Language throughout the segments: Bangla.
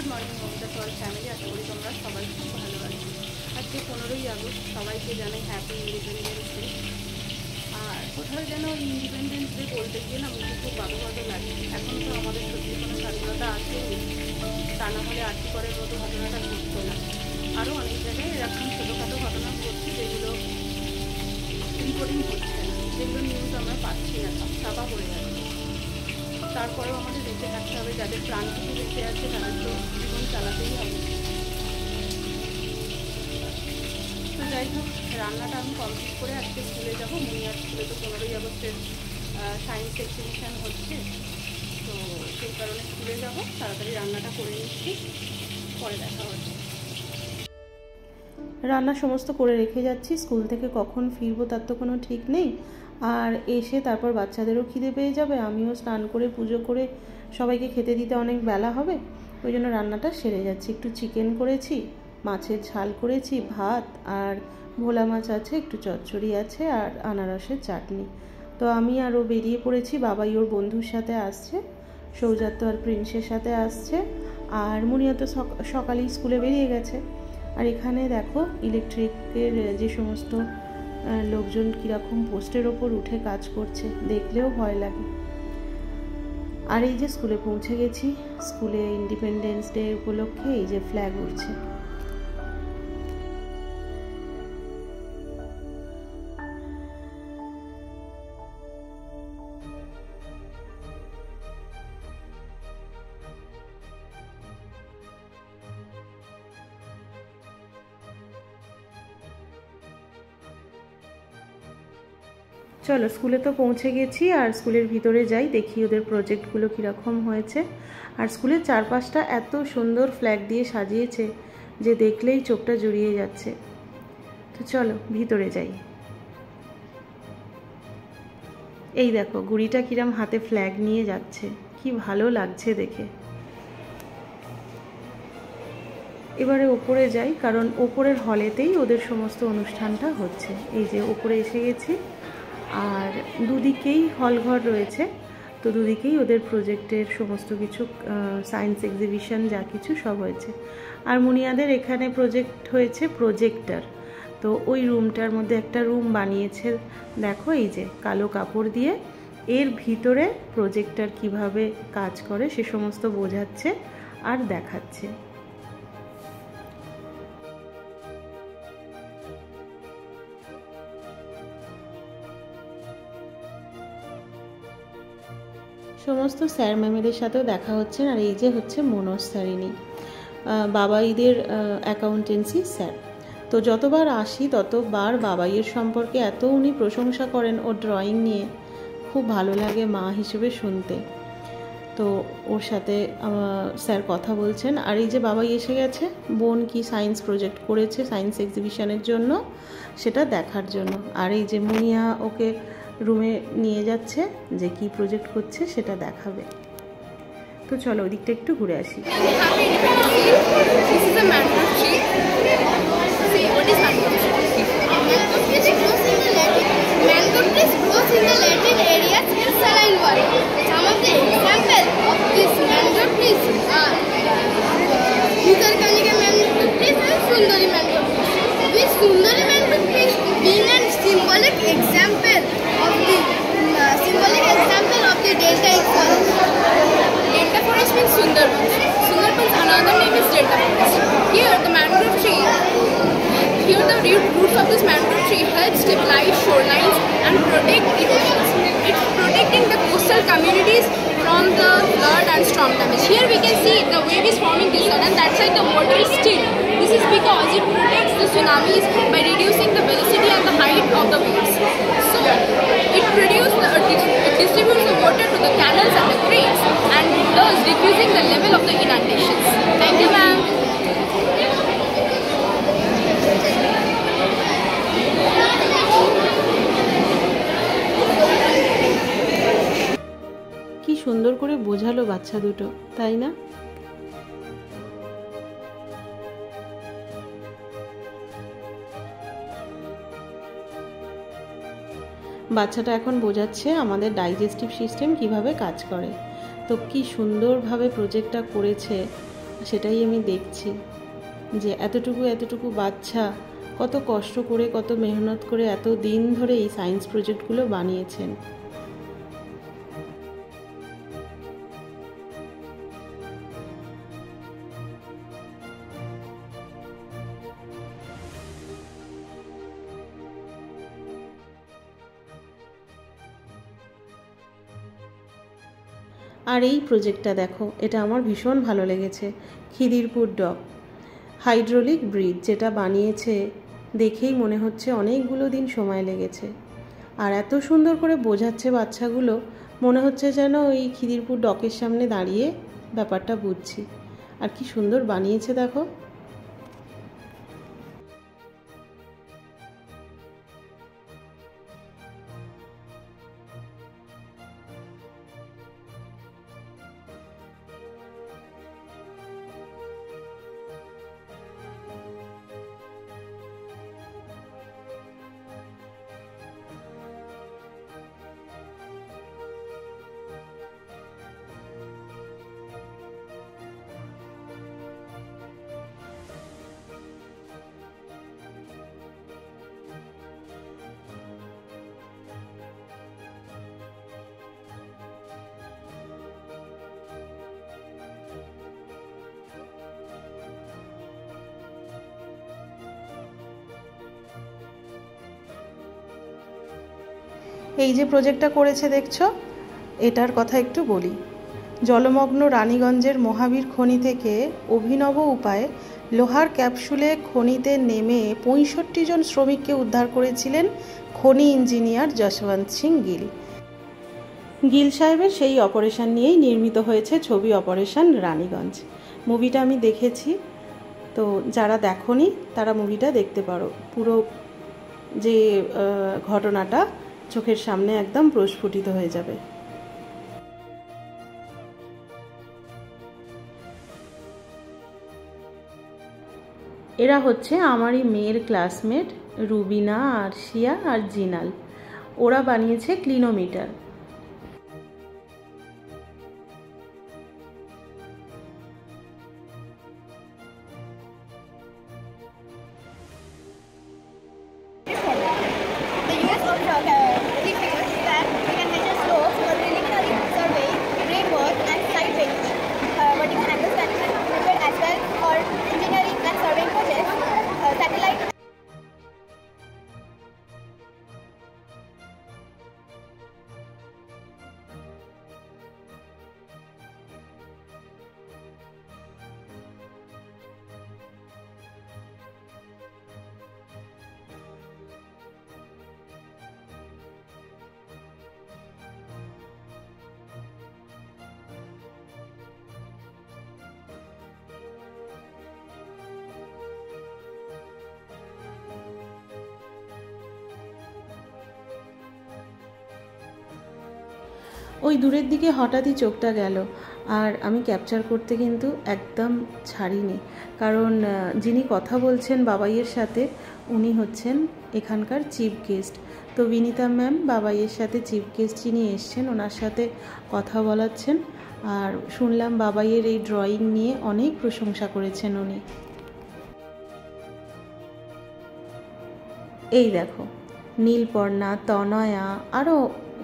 Good morning Mamata to all family. আশা করি তোমরা সবাই খুব ভালো আছো। আজকে 15ই আগস্ট, সবাইকে জানাই হ্যাপি ইন্ডিপেন্ডেন্স ডে। আর কোথাও যেন ইন্ডিপেন্ডেন্স ডে বলতে গিয়ে না মুখে খুব বাধো বাধো লাগে। এখন তো আমাদের সত্যি কোনো স্বাধীনতা আসেনি, তা না হলে আর্থিকরের মতো ঘটনাটা ঘটতো না। আরও অনেক জায়গায় এরকম ছোটোখাটো ঘটনা ঘটছে যেগুলো রিপোর্টিং হচ্ছে না, যেগুলো নিউজ আমরা পাচ্ছি না, ছাপা পড়ে যাচ্ছে। তারপরেও আমাদের বেঁচে থাকতে হবে, যাদের প্রাণ থেকে বেঁচে আছে তাদের তো জীবন চালাতেই হবে। তো যাই হোক, রান্নাটা আমি কমপ্লিট করে আজকে স্কুলে যাবো। মুনিয়ার স্কুলে তো 15ই আগস্টের সায়েন্স এক্সিবিশান হচ্ছে, তো সেই কারণে স্কুলে যাব। তাড়াতাড়ি রান্নাটা করে নিচ্ছি, পরে দেখা হচ্ছে। রান্না সমস্ত করে রেখে যাচ্ছি, স্কুল থেকে কখন ফিরবো তার তো কোনো ঠিক নেই। আর এসে তারপর বাচ্চাদেরও খিদে পেয়ে যাবে, আমিও স্নান করে পুজো করে সবাইকে খেতে দিতে অনেক বেলা হবে। ওই জন্য রান্নাটা সেরে যাচ্ছি। একটু চিকেন করেছি, মাছের ঝাল করেছি, ভাত আর ভোলা মাছ আছে, একটু চচ্চড়ি আছে আর আনারসের চাটনি। তো আমি আরও বেরিয়ে পড়েছি। বাবাই ওর বন্ধুর সাথে আসছে, সৌজাত্য আর প্রিন্সের সাথে আসছে, আর মুনিয়া তো সকালেই স্কুলে বেরিয়ে গেছে। আর এখানে দেখো ইলেকট্রিকের যে সমস্ত লোকজন কীরকম পোস্টের ওপর উঠে কাজ করছে, দেখলেও ভয় লাগে। আর এই যে স্কুলে পৌঁছে গেছি, স্কুলে ইন্ডিপেন্ডেন্স ডে উপলক্ষে এই যে ফ্ল্যাগ উঠছে। চলো, স্কুলে তো পৌঁছে গেছি, আর স্কুলের ভিতরে যাই, দেখি ওদের প্রজেক্টগুলো কীরকম হয়েছে। আর স্কুলের চারপাশটা এত সুন্দর ফ্ল্যাগ দিয়ে সাজিয়েছে যে দেখলেই চোখটা জুড়িয়ে যাচ্ছে। তো চলো ভিতরে যাই। এই দেখো গুড়িটা কিরম হাতে ফ্ল্যাগ নিয়ে যাচ্ছে, কি ভালো লাগছে দেখে। এবারে ওপরে যাই, কারণ ওপরের হলেতেই ওদের সমস্ত অনুষ্ঠানটা হচ্ছে। এই যে ওপরে এসে গেছি, আর দুদিকেই হলঘর রয়েছে, তো দুদিকেই ওদের প্রজেক্টের সমস্ত কিছু সায়েন্স এক্সিবিশন যা কিছু সব হয়েছে। আর মুনিয়াদের এখানে প্রজেক্ট হয়েছে প্রজেক্টর, তো ওই রুমটার মধ্যে একটা রুম বানিয়েছে। দেখো এই যে কালো কাপড় দিয়ে এর ভিতরে প্রজেক্টর কিভাবে কাজ করে সে সমস্ত বোঝাচ্ছে আর দেখাচ্ছে। সমস্ত স্যার ম্যামেদের সাথেও দেখা হচ্ছে। আর এই যে হচ্ছে মনোজ স্যারিনী, বাবাইদের অ্যাকাউন্টেন্সি স্যার। তো যতবার আসি ততবার বাবাইয়ের সম্পর্কে এত উনি প্রশংসা করেন, ওর ড্রয়িং নিয়ে খুব ভালো লাগে মা হিসেবে শুনতে। তো ওর সাথে স্যার কথা বলছেন। আর এই যে বাবাই এসে গেছে, বোন কি সায়েন্স প্রজেক্ট করেছে সায়েন্স এক্সিবিশনের জন্য সেটা দেখার জন্য। আর এই যে মুনিয়া ওকে রুমে নিয়ে যাচ্ছে, যে কি প্রজেক্ট করছে সেটা দেখাবে। তো চলো ওই দিকটা একটু ঘুরে আসি। Roots of this mangrove tree help stabilize shorelines and protect erosions. It's protecting the coastal communities from the flood and storm damage. Here we can see the wave is forming this side, and that side the water is still. This is because it protects the tsunamis by reducing the velocity and the height of the waves. So it distributes the water to the canals and the creeks, and thus decreasing the level of the inundations. Thank you, ma'am. কি সুন্দর করে বোঝালো বাচ্চা দুটো, তাই না? বাচ্চাটা এখন বোঝাচ্ছে আমাদের ডাইজেস্টিভ সিস্টেম কিভাবে কাজ করে। তো কি সুন্দরভাবে প্রজেক্টটা করেছে, সেটাই আমি দেখছি যে এতটুকু বাচ্চা কত কষ্ট করে, কত মেহনত করে এত দিন ধরে এই সায়েন্স প্রজেক্টগুলো বানিয়েছেন। আর এই প্রজেক্টটা দেখো, এটা আমার ভীষণ ভালো লেগেছে। খিদিরপুর ডক হাইড্রোলিক ব্রিজ যেটা বানিয়েছে, দেখেই মনে হচ্ছে অনেকগুলো দিন সময় লেগেছে। আর এত সুন্দর করে বোঝাচ্ছে বাচ্চাগুলো, মনে হচ্ছে যেন ওই খিদিরপুর ডকের সামনে দাঁড়িয়ে ব্যাপারটা বুঝছি। আর কি সুন্দর বানিয়েছে দেখো। এই যে প্রজেক্টটা করেছে দেখছো, এটার কথা একটু বলি। জলমগ্ন রানীগঞ্জের মহাবীর খনি থেকে অভিনব উপায়ে লোহার ক্যাপসুলে খনিতে নেমে 65 জন শ্রমিককে উদ্ধার করেছিলেন খনি ইঞ্জিনিয়ার যশবন্ত সিং গিল। গিল সাহেবের সেই অপারেশন নিয়েই নির্মিত হয়েছে ছবি অপারেশন রানীগঞ্জ। মুভিটা আমি দেখেছি, তো যারা দেখোনি তারা মুভিটা দেখতে পারো। পুরো যে ঘটনাটা চোখের সামনে একদম প্রস্ফুটিত হয়ে যাবে। এরা হচ্ছে আমারই মেয়ের ক্লাসমেট রুবিনা, আরশিয়া আর জিনাল। ওরা বানিয়েছে ক্লিনোমিটার। ওই দূরের দিকে হঠাৎই চোখটা গেল, আর আমি ক্যাপচার করতে কিন্তু একদম ছাড়িনি, কারণ যিনি কথা বলছেন বাবাইয়ের সাথে উনি হচ্ছেন এখানকার চিফ গেস্ট। তো বিনীতা ম্যাম বাবাইয়ের সাথে চিফ গেস্ট যিনি এসছেন ওনার সাথে কথা বলাচ্ছেন। আর শুনলাম বাবাইয়ের এই ড্রয়িং নিয়ে অনেক প্রশংসা করেছেন উনি। এই দেখো, নীলপর্ণা, তনয়া আরও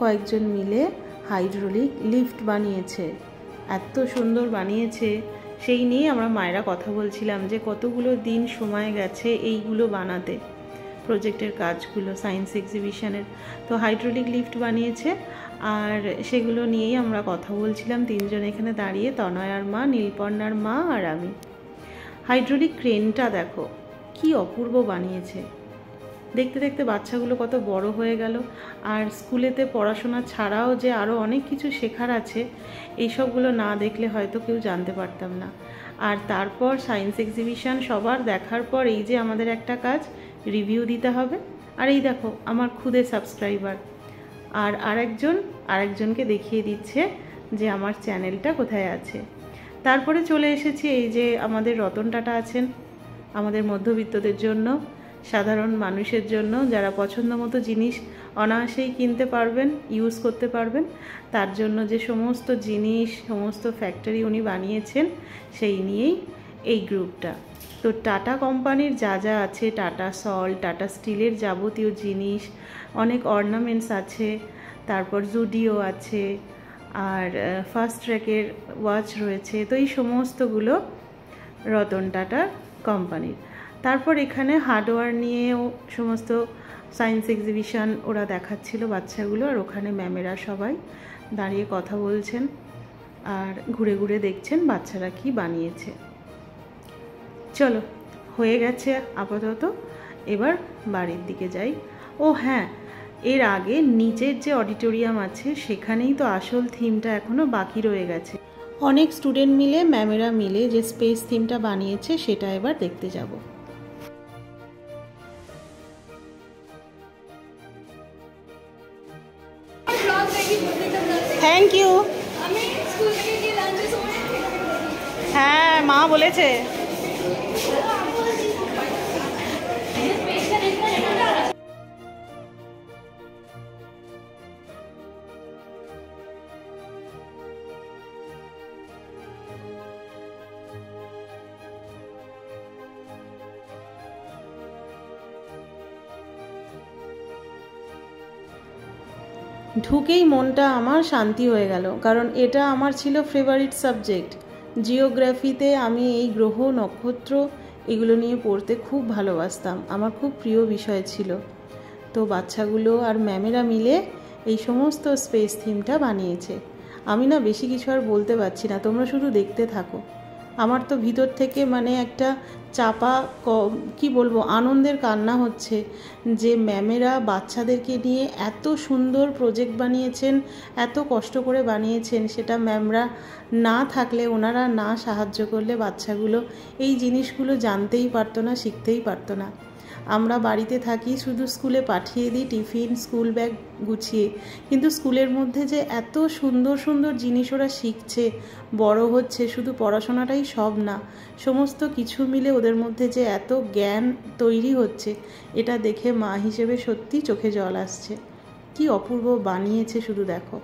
কয়েকজন মিলে হাইড্রোলিক লিফট বানিয়েছে। এত সুন্দর বানিয়েছে, সেই নিয়ে আমরা মায়েরা কথা বলছিলাম যে কতগুলো দিন সময় গেছে এইগুলো বানাতে, প্রজেক্টের কাজগুলো সায়েন্স এক্সিবিশনের। তো হাইড্রোলিক লিফট বানিয়েছে, আর সেগুলো নিয়েই আমরা কথা বলছিলাম তিনজন এখানে দাঁড়িয়ে, তনয়ার মা, নীলপর্ণার মা আর আমি। হাইড্রোলিক ক্রেনটা দেখো কি অপূর্ব বানিয়েছে। দেখতে দেখতে বাচ্চাগুলো কত বড় হয়ে গেল। আর স্কুলেতে পড়াশোনা ছাড়াও যে আরও অনেক কিছু শেখার আছে, এইসবগুলো না দেখলে হয়তো কেউ জানতে পারতাম না। আর তারপর সায়েন্স এক্সিবিশন সবার দেখার পর এই যে আমাদের একটা কাজ, রিভিউ দিতে হবে। আর এই দেখো আমার খুদে সাবস্ক্রাইবার, আর আরেকজনকে দেখিয়ে দিচ্ছে যে আমার চ্যানেলটা কোথায় আছে। তারপরে চলে এসেছি এই যে আমাদের রতন টাটা আছেন, আমাদের মধ্যবিত্তদের জন্য, সাধারণ মানুষের জন্য, যারা পছন্দ মতো জিনিস অনায়াসেই কিনতে পারবেন, ইউজ করতে পারবেন। তার জন্য যে সমস্ত জিনিস, সমস্ত ফ্যাক্টরি উনি বানিয়েছেন, সেই নিয়েই এই গ্রুপটা। তো টাটা কোম্পানির যা যা আছে, টাটা সল্ট, টাটা স্টিলের যাবতীয় জিনিস, অনেক অর্নামেন্টস আছে, তারপর জুডিও আছে, আর ফার্স্ট ট্র্যাকের ওয়াচ রয়েছে। তো এই সমস্তগুলো রতন টাটা কোম্পানির। তারপর এখানে হার্ডওয়্যার নিয়েও সমস্ত সায়েন্স এক্সিবিশন ওরা দেখাচ্ছিল বাচ্চাগুলো, আর ওখানে ম্যামেরা সবাই দাঁড়িয়ে কথা বলছেন আর ঘুরে ঘুরে দেখছেন বাচ্চারা কি বানিয়েছে। চলো, হয়ে গেছে আপাতত, এবার বাড়ির দিকে যাই। ও হ্যাঁ, এর আগে নিচের যে অডিটোরিয়াম আছে সেখানেই তো আসল থিমটা এখনও বাকি রয়ে গেছে। অনেক স্টুডেন্ট মিলে, ম্যামেরা মিলে যে স্পেস থিমটা বানিয়েছে সেটা এবার দেখতে যাব। Thank you. হ্যাঁ, মা বলেছে। ঢুকেই মনটা আমার শান্তি হয়ে গেল, কারণ এটা আমার ছিল ফেভারিট সাবজেক্ট। জিওগ্রাফিতে আমি এই গ্রহ নক্ষত্র এগুলো নিয়ে পড়তে খুব ভালোবাসতাম, আমার খুব প্রিয় বিষয় ছিল। তো বাচ্চাগুলো আর ম্যামেরা মিলে এই সমস্ত স্পেস থিমটা বানিয়েছে। আমি না বেশি কিছু আর বলতে পারছি না, তোমরা শুধু দেখতে থাকো। আমার তো ভিতর থেকে মানে একটা চাপা কি বলবো, আনন্দের কান্না হচ্ছে যে ম্যামেরা বাচ্চাদেরকে নিয়ে এত সুন্দর প্রজেক্ট বানিয়েছেন, এত কষ্ট করে বানিয়েছেন। সেটা ম্যামরা না থাকলে, ওনারা না সাহায্য করলে বাচ্চাগুলো এই জিনিসগুলো জানতেই পারতো না, শিখতেই পারতো না। আমরা বাড়িতে থাকি, শুধু স্কুলে পাঠিয়ে দিই টিফিন, স্কুল ব্যাগ গুছিয়ে, কিন্তু স্কুলের মধ্যে যে এত সুন্দর সুন্দর জিনিস ওরা শিখছে, বড় হচ্ছে, শুধু পড়াশোনাটাই সব না, সমস্ত কিছু মিলে ওদের মধ্যে যে এত জ্ঞান তৈরি হচ্ছে, এটা দেখে মা হিসেবে সত্যি চোখে জল আসছে। কি অপূর্ব বানিয়েছে শুধু দেখো।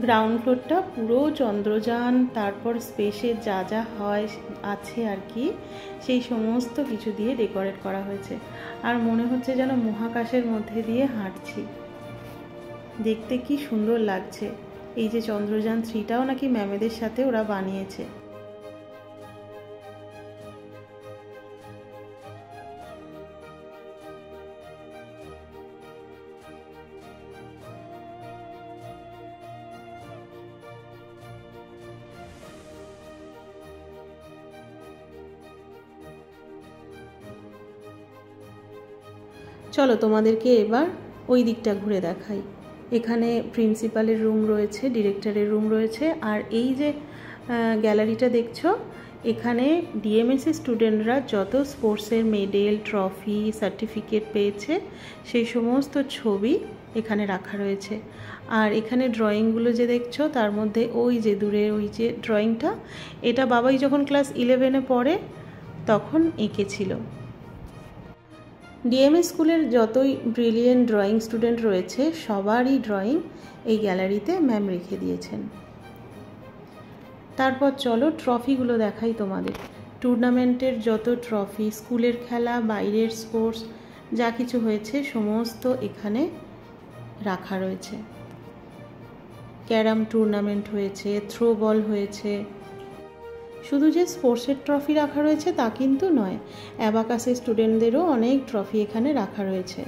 গ্রাউন্ড ফ্লোরটা পুরো চন্দ্রযান, তারপর স্পেসে যা যা হয় আছে আর কি, সেই সমস্ত কিছু দিয়ে ডেকোরেট করা হয়েছে। আর মনে হচ্ছে যেন মহাকাশের মধ্যে দিয়ে হাঁটছি, দেখতে কি সুন্দর লাগছে। এই যে চন্দ্রযান 3টাও নাকি ম্যামেদের সাথে ওরা বানিয়েছে। চলো তোমাদেরকে এবার ওই দিকটা ঘুরে দেখাই। এখানে প্রিন্সিপালের রুম রয়েছে, ডিরেক্টরের রুম রয়েছে, আর এই যে গ্যালারিটা দেখছো, এখানে ডিএমএসসি স্টুডেন্টরা যত স্পোর্টসের মেডেল, ট্রফি, সার্টিফিকেট পেয়েছে সেই সমস্ত ছবি এখানে রাখা রয়েছে। আর এখানে ড্রয়িংগুলো যে দেখছো, তার মধ্যে ওই যে দূরে ওই যে ড্রয়িংটা, এটা বাবাই যখন ক্লাস 11-এ পড়ে তখন এঁকেছিল। ডিএমএস স্কুলের যতই ব্রিলিয়েন্ট ড্রয়িং স্টুডেন্ট রয়েছে সবারই ড্রয়িং এই গ্যালারিতে ম্যাম রেখে দিয়েছেন। তারপর চলো ট্রফিগুলো দেখাই তোমাদের। টুর্নামেন্টের যত ট্রফি, স্কুলের খেলা, বাইরের স্পোর্টস যা কিছু হয়েছে সমস্ত এখানে রাখা রয়েছে। ক্যারাম টুর্নামেন্ট হয়েছে, থ্রো বল হয়েছে। শুধু যে স্পোর্টসের ট্রফি রাখা রয়েছে তা কিন্তু নয়, অ্যাবাকাসের স্টুডেন্টদেরও অনেক ট্রফি এখানে রাখা রয়েছে।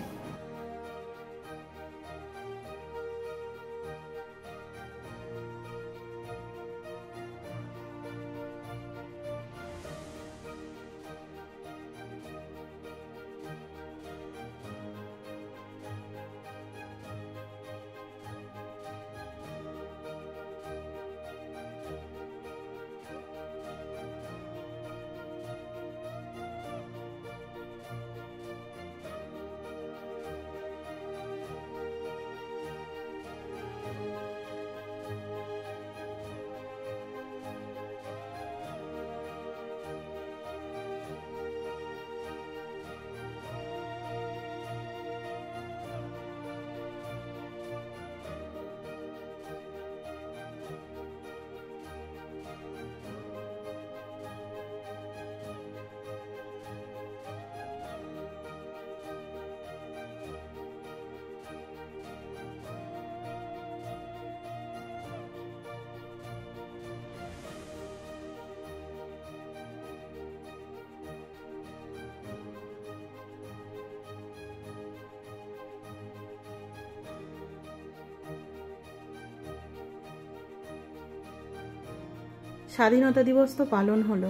স্বাধীনতা দিবস তো পালন হলো।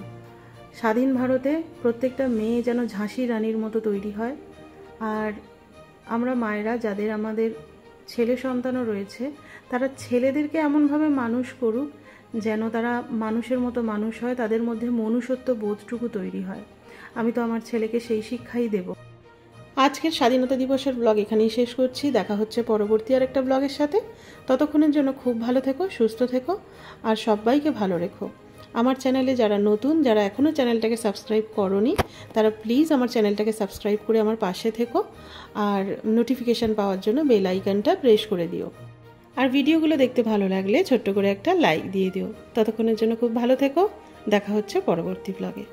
স্বাধীন ভারতে প্রত্যেকটা মেয়ে যেন ঝাঁসি রানীর মতো তৈরি হয়। আর আমরা মায়েরা যাদের আমাদের ছেলে সন্তানও রয়েছে, তারা ছেলেদেরকে এমনভাবে মানুষ করুক যেন তারা মানুষের মতো মানুষ হয়, তাদের মধ্যে মনুষ্যত্ব বোধটুকু তৈরি হয়। আমি তো আমার ছেলেকে সেই শিক্ষাই দেব। আজকের স্বাধীনতা দিবসের ব্লগ এখানেই শেষ করছি। দেখা হচ্ছে পরবর্তী আরেকটা ব্লগের সাথে। ততক্ষণের জন্য খুব ভালো থেকো, সুস্থ থেকো আর সবাইকে ভালো রেখো। আমার চ্যানেলে যারা নতুন, যারা এখনও চ্যানেলটাকে সাবস্ক্রাইব করোনি, তারা প্লিজ আমার চ্যানেলটাকে সাবস্ক্রাইব করে আমার পাশে থেকো আর নোটিফিকেশান পাওয়ার জন্য বেল আইকনটা প্রেস করে দিও। আর ভিডিওগুলো দেখতে ভালো লাগলে ছোট্ট করে একটা লাইক দিয়ে দিও। ততক্ষণের জন্য খুব ভালো থেকো। দেখা হচ্ছে পরবর্তী ব্লগে।